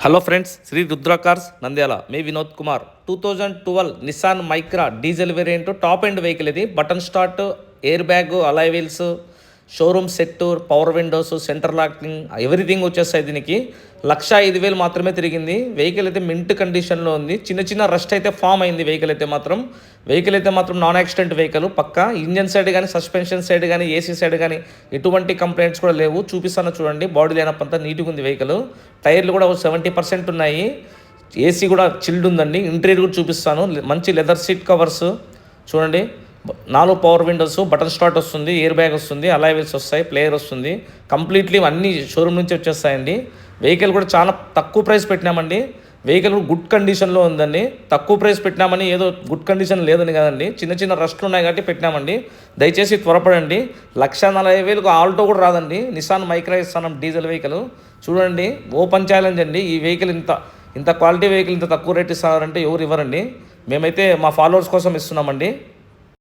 Hello friends, Sri Rudra cars Nandyal. మీ Vinod Kumar. 2012 Nissan Micra diesel variant top end vehicle. ఇది button start, air bag, alloy wheels, showroom set, power windows, centre locking, everything వచ్చేస్తాయి. దీనికి 1,05,000 మాత్రమే తిరిగింది. Vehicle అయితే mint కండిషన్లో ఉంది. చిన్న చిన్న రస్ట్ అయితే ఫామ్ అయింది. వెహికల్ అయితే మాత్రం నాన్ యాక్సిడెంట్ వెహికల్ పక్కా. ఇంజన్ సైడ్ కానీ, సస్పెన్షన్ సైడ్ కానీ, ఏసీ సైడ్ కానీ ఎటువంటి కంప్లైంట్స్ కూడా లేవు. చూపిస్తాను చూడండి. బాడీ లైనప్ అంతా నీట్గా ఉంది. వెహికల్ టైర్లు కూడా 70% ఉన్నాయి. ఏసీ కూడా చిల్డ్ ఉందండి. ఇంటీరియర్ కూడా చూపిస్తాను. మంచి లెదర్ సీట్ కవర్స్ చూడండి. 4 పవర్ విండోస్, బటన్ స్టార్ట్ వస్తుంది, ఎయిర్ బ్యాగ్ వస్తుంది, అలాయ్ వీల్స్ వస్తాయి, ప్లేయర్ వస్తుంది. కంప్లీట్లీ అన్ని షోరూమ్ నుంచి వచ్చేస్తాయండి. వెహికల్ కూడా చాలా తక్కువ ప్రైస్ పెట్టినామండి. వెహికల్ కూడా గుడ్ కండిషన్లో ఉందండి. తక్కువ ప్రైస్ పెట్టినామని ఏదో గుడ్ కండిషన్ లేదని కదండి, చిన్న చిన్న రస్ట్లు ఉన్నాయి కాబట్టి పెట్టినామండి. దయచేసి త్వరపడండి. 1,40,000 ఆల్టో కూడా రాదండి. నిసాన్ మైక్రా ఇస్తున్నాం, డీజిల్ వెహికల్. చూడండి, ఓపెన్ ఛాలెంజ్ అండి. ఈ వెహికల్ ఇంత క్వాలిటీ వెహికల్ ఇంత తక్కువ రేట్ ఇస్తున్నారంటే ఎవరు ఇవ్వరండి. మేమైతే మా ఫాలోవర్స్ కోసం ఇస్తున్నామండి.